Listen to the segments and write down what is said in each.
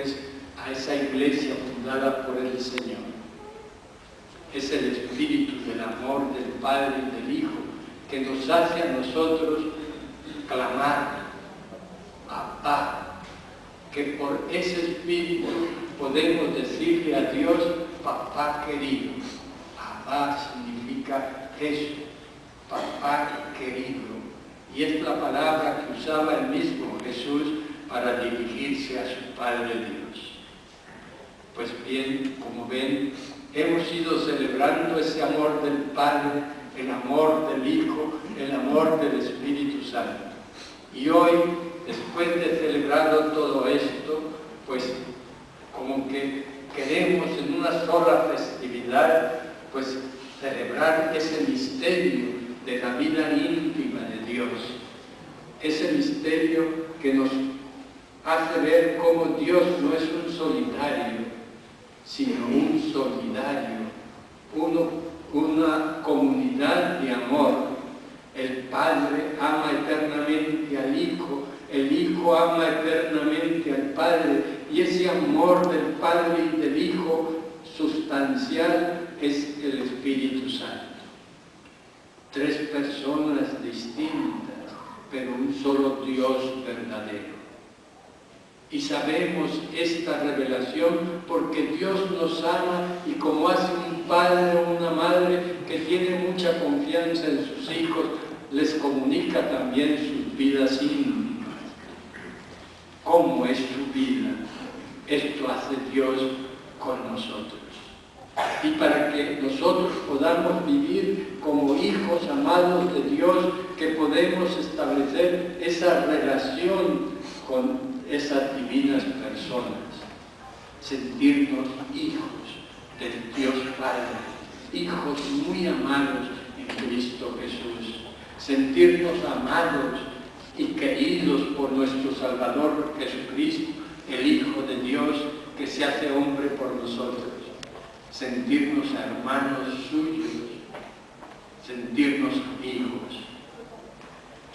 pues a esa iglesia fundada por el Señor. Es el espíritu del amor del Padre y del Hijo que nos hace a nosotros clamar, Papá, que por ese espíritu podemos decirle a Dios, Papá querido. Papá significa eso, Papá querido. Y es la palabra que usaba el mismo Jesús para dirigirse a su Padre Dios. Pues bien, como ven, hemos ido celebrando ese amor del Padre, el amor del Hijo, el amor del Espíritu Santo. Y hoy, después de celebrado todo esto, pues como que queremos en una sola festividad, pues celebrar ese misterio de la vida íntima de Dios. Ese misterio que nos hace ver cómo Dios no es un solitario, sino un solidario, una comunidad de amor. El Padre ama eternamente al Hijo, el Hijo ama eternamente al Padre, y ese amor del Padre y del Hijo sustancial es el Espíritu Santo. Tres personas distintas, pero un solo Dios verdadero. Y sabemos esta revelación porque Dios nos ama, y como hace un padre o una madre que tiene mucha confianza en sus hijos, les comunica también sus vidas íntimas. ¿Cómo es su vida? Esto hace Dios con nosotros. Y para que nosotros podamos vivir como hijos amados de Dios, que podemos establecer esa relación con esas divinas personas, sentirnos hijos del Dios Padre, hijos muy amados en Cristo Jesús, sentirnos amados y queridos por nuestro Salvador Jesucristo, el Hijo de Dios que se hace hombre por nosotros, sentirnos hermanos suyos, sentirnos amigos,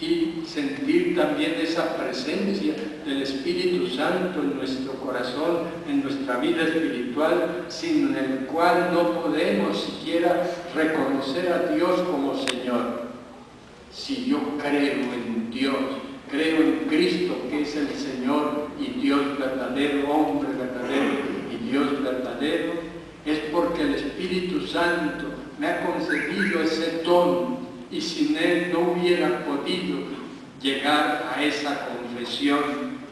y sentir también esa presencia del Espíritu Santo en nuestro corazón, en nuestra vida espiritual, sin el cual no podemos siquiera reconocer a Dios como Señor. Si yo creo en Dios, creo en Cristo, que es el Señor y Dios verdadero, hombre verdadero y Dios verdadero, es porque el Espíritu Santo me ha concedido ese don, y sin Él no hubiera podido llegar a esa confesión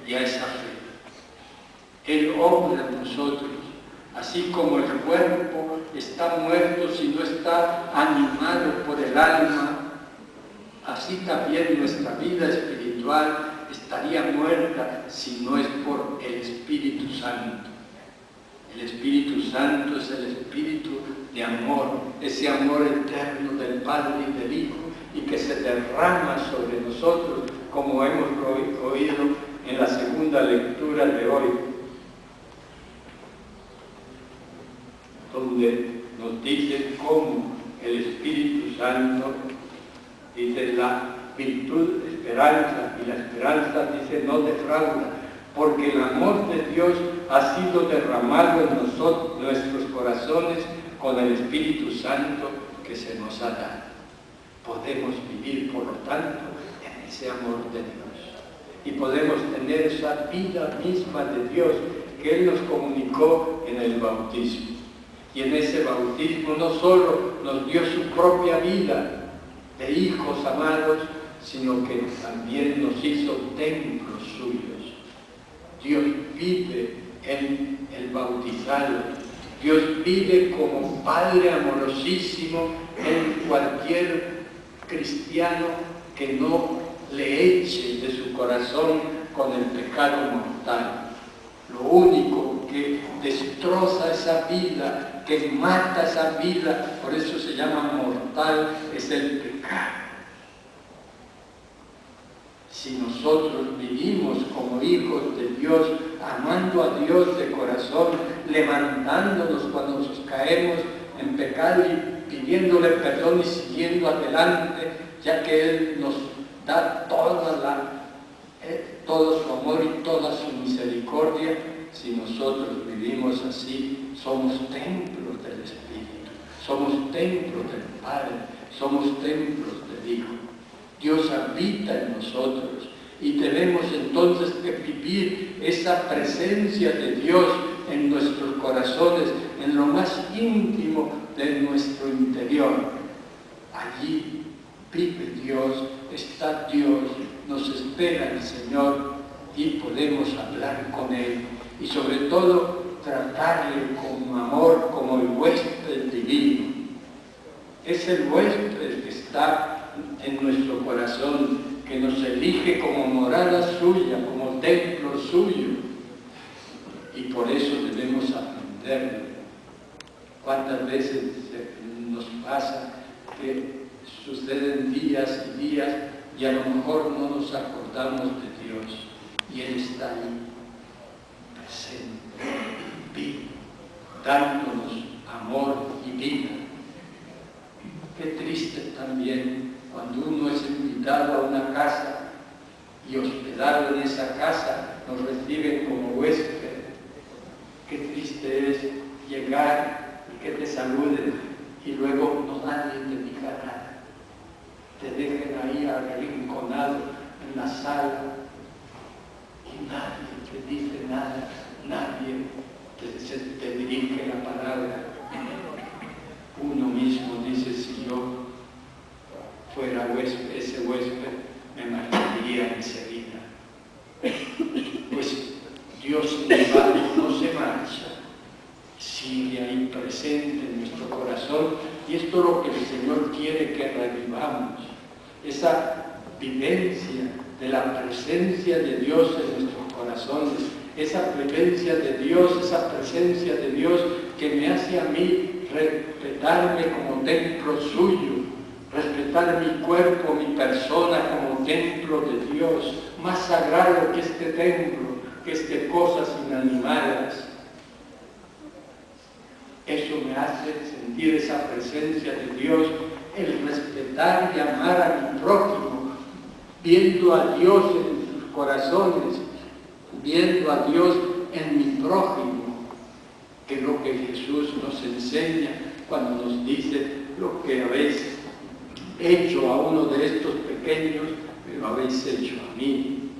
y a esa fe. Él obra en nosotros, así como el cuerpo está muerto si no está animado por el alma, así también nuestra vida espiritual estaría muerta si no es por el Espíritu Santo. El Espíritu Santo es el Espíritu de amor, ese amor eterno del Padre y del Hijo, y que se derrama sobre nosotros, como hemos oído en la segunda lectura de hoy, donde nos dice cómo el Espíritu Santo dice la virtud, esperanza, y la esperanza dice no defrauda, porque el amor de Dios ha sido derramado en nosotros, nuestros corazones, con el Espíritu Santo que se nos ha dado. Podemos vivir, por lo tanto, en ese amor de Dios. Y podemos tener esa vida misma de Dios que Él nos comunicó en el bautismo. Y en ese bautismo no solo nos dio su propia vida de hijos amados, sino que también nos hizo templos suyos. Dios vive en el bautizado. Dios vive como Padre amorosísimo en cualquier cristiano que no le eche de su corazón con el pecado mortal. Lo único que destroza esa vida, que mata esa vida, por eso se llama mortal, es el pecado. Si nosotros vivimos como hijos de Dios, amando a Dios de corazón, levantándonos cuando nos caemos en pecado y pidiéndole perdón y siguiendo adelante, ya que Él nos da todo su amor y toda su misericordia, si nosotros vivimos así, somos templos del Espíritu, somos templos del Padre, somos templos del Hijo. Dios habita en nosotros y tenemos entonces que vivir esa presencia de Dios en nuestros corazones, en lo más íntimo de nuestro interior. Allí vive Dios, está Dios, nos espera el Señor y podemos hablar con Él y sobre todo tratarle con amor como el huésped divino. Es el huésped que está en nuestro corazón, que nos elige como morada suya, como templo suyo, y por eso debemos aprenderlo. ¿Cuántas veces nos pasa que suceden días y días y a lo mejor no nos acordamos de Dios y Él está ahí, presente, vivo, dándonos amor y vida? Qué triste también cuando uno es invitado a una casa y hospedado en esa casa nos reciben como huésped. Qué triste es llegar y que te saluden y luego nadie te diga nada. Te dejen ahí arrinconado en la sala y nadie te dice nada, nadie te dirige la palabra. Uno mismo dice, si yo fuera huésped, ese huésped me marcharía enseguida. Pues Dios no se marcha, sigue ahí presente en nuestro corazón, y esto es lo que el Señor quiere que revivamos, esa vivencia de la presencia de Dios en nuestros corazones, esa presencia de Dios, esa presencia de Dios que me hace a mí respetarme como templo suyo, respetar mi cuerpo, mi persona como templo de Dios, más sagrado que este templo, que este cosas inanimadas. Eso me hace sentir esa presencia de Dios, el respetar y amar a mi prójimo, viendo a Dios en sus corazones, viendo a Dios en mi prójimo, que es lo que Jesús nos enseña cuando nos dice: lo que habéis hecho a uno de estos pequeños, me lo habéis hecho a mí.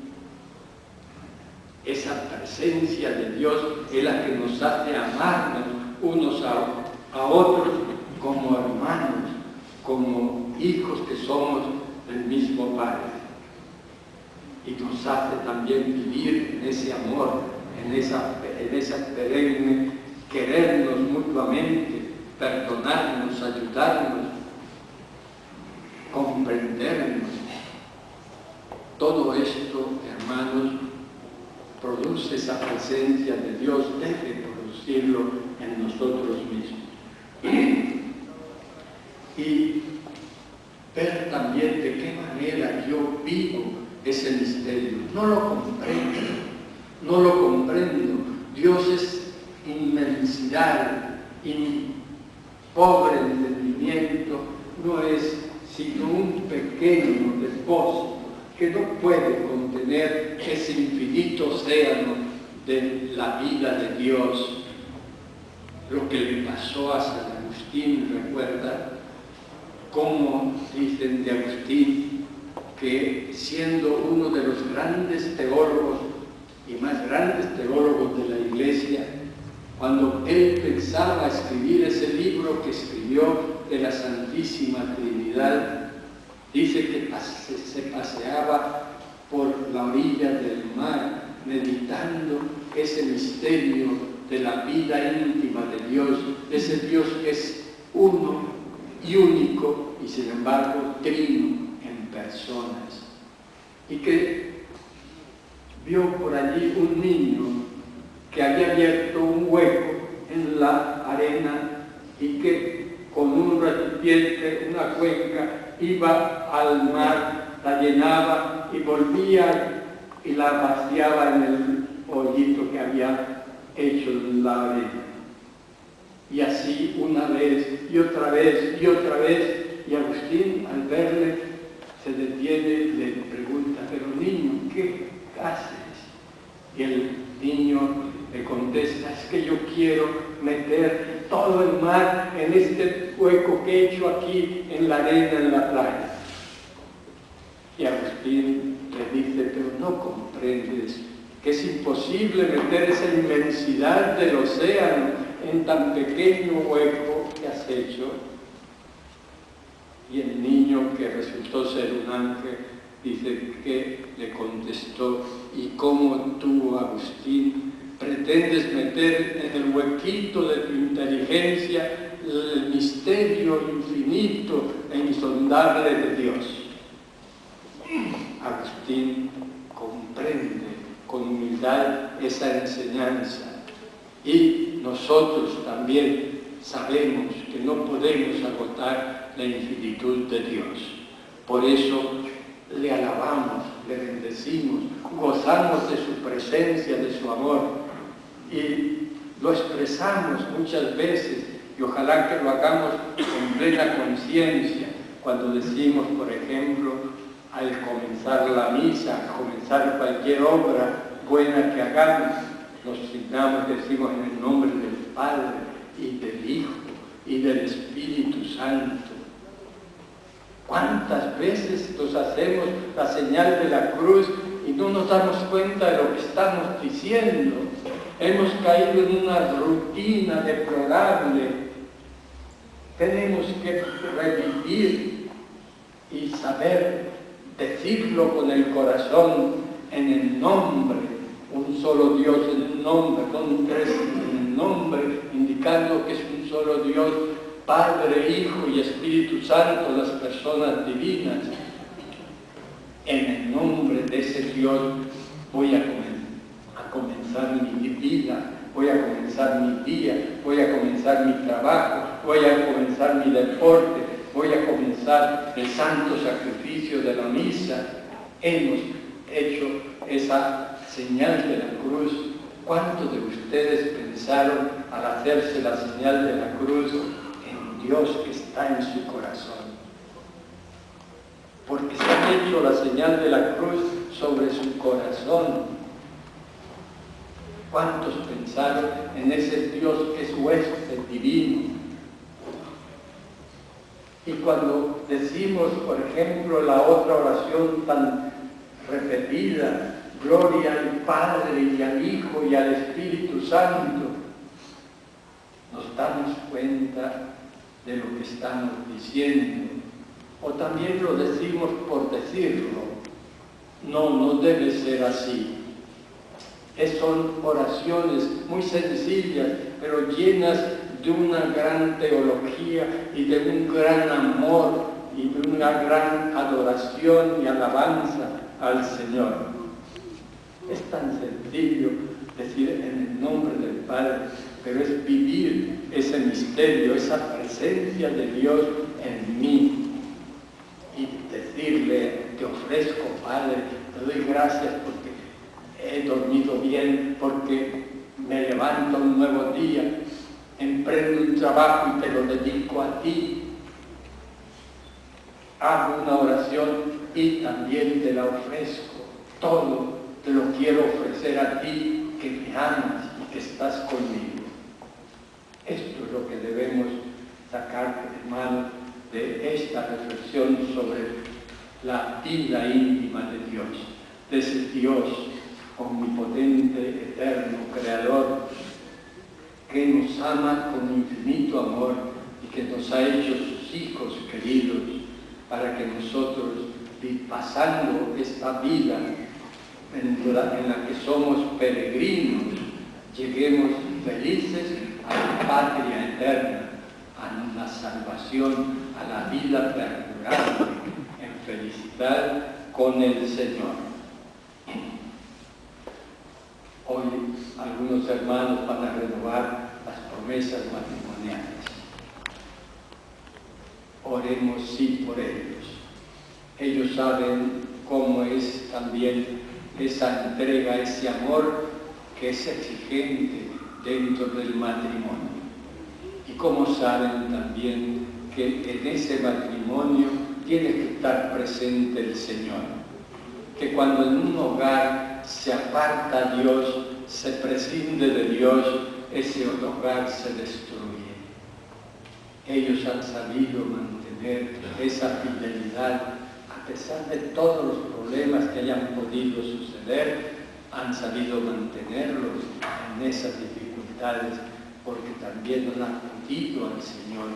Esa presencia de Dios es la que nos hace amarnos unos a otros como hermanos, como hijos que somos del mismo Padre. Y nos hace también vivir en ese amor, en esa perenne, querernos mutuamente, perdonarnos, ayudarnos, comprendernos. Todo esto, hermanos, produce esa presencia de Dios, debe producirlo en nosotros mismos. Y ver también de qué manera yo vivo ese misterio. No lo comprendo. Dios es inmensidad y mi pobre entendimiento no es sino un pequeño depósito que no puede contener ese infinito océano de la vida de Dios. Lo que le pasó a San Agustín, recuerda cómo dicen de Agustín que, siendo uno de los grandes teólogos y más grandes teólogos de la Iglesia, cuando él pensaba escribir ese libro que escribió de la Santísima Trinidad, dice que se paseaba por la orilla del mar meditando ese misterio de la vida íntima de Dios, ese Dios que es uno y único y sin embargo trino en personas, y que vio por allí un niño que había abierto un hueco en la arena y que con un recipiente, una cuenca, iba al mar, la llenaba y volvía y la vaciaba en el hoyito que había hecho en la arena. Y así una vez y otra vez y otra vez, y Agustín, al verle, se detiene y le pregunta: pero niño, ¿qué haces? Y el niño le contesta, es que yo quiero meter todo el mar en este hueco que he hecho aquí en la arena, en la playa. Y Agustín le dice, pero no comprendes que es imposible meter esa inmensidad del océano en tan pequeño hueco que has hecho. Y el niño, que resultó ser un ángel, dice que le contestó, ¿y cómo tú, Agustín, pretendes meter en el huequito de tu inteligencia el misterio infinito e insondable de Dios? Agustín comprende con humildad esa enseñanza, y nosotros también sabemos que no podemos agotar la infinitud de Dios. Por eso le alabamos, le bendecimos, gozamos de su presencia, de su amor, y lo expresamos muchas veces, y ojalá que lo hagamos con plena conciencia cuando decimos, por ejemplo, al comenzar la misa, al comenzar cualquier obra buena que hagamos, nos signamos, decimos en el nombre del Padre y del Hijo y del Espíritu Santo. ¿Cuántas veces nos hacemos la señal de la cruz y no nos damos cuenta de lo que estamos diciendo? Hemos caído en una rutina deplorable. Tenemos que revivir y saber decirlo con el corazón, en el nombre, un solo Dios en un nombre, con tres en el nombre, indicando que es un solo Dios, Padre, Hijo y Espíritu Santo, las personas divinas. En el nombre de ese Dios voy a comenzar mi vida, voy a comenzar mi día, voy a comenzar mi trabajo, voy a comenzar mi deporte, voy a comenzar el santo sacrificio de la misa. Hemos hecho esa señal de la cruz. ¿Cuántos de ustedes pensaron al hacerse la señal de la cruz en Dios que está en su corazón? Porque se ha hecho la señal de la cruz sobre su corazón. ¿Cuántos pensaron en ese Dios que es huésped divino? Y cuando decimos, por ejemplo, la otra oración tan repetida, gloria al Padre y al Hijo y al Espíritu Santo, nos damos cuenta de lo que estamos diciendo. O también lo decimos por decirlo. No debe ser así. Son oraciones muy sencillas, pero llenas de una gran teología y de un gran amor y de una gran adoración y alabanza al Señor. Es tan sencillo decir en el nombre del Padre, pero es vivir ese misterio, esa presencia de Dios en mí. Y decirle, te ofrezco, Padre, te doy gracias porque he dormido bien, porque me levanto un nuevo día, emprendo un trabajo y te lo dedico a ti. Hago una oración y también te la ofrezco. Todo te lo quiero ofrecer a ti, que me amas y que estás conmigo. Esto es lo que debemos sacar, hermanos, de esta reflexión sobre la vida íntima de Dios, de ese Dios omnipotente, eterno, creador, que nos ama con infinito amor y que nos ha hecho sus hijos queridos, para que nosotros, pasando esta vida en la que somos peregrinos, lleguemos felices a la patria eterna, a la salvación, a la vida perdurable, en felicidad con el Señor. Hoy algunos hermanos van a renovar las promesas matrimoniales. Oremos sí por ellos. Ellos saben cómo es también esa entrega, ese amor que es exigente dentro del matrimonio. Y cómo saben también que en ese matrimonio tiene que estar presente el Señor. Que cuando en un hogar se aparta Dios, se prescinde de Dios, ese hogar se destruye. Ellos han sabido mantener esa fidelidad a pesar de todos los problemas que hayan podido suceder, han sabido mantenerlos en esas dificultades porque también han acudido al Señor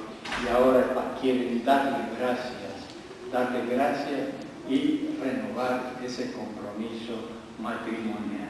y ahora quieren darle gracias y renovar ese compromiso matrimonial.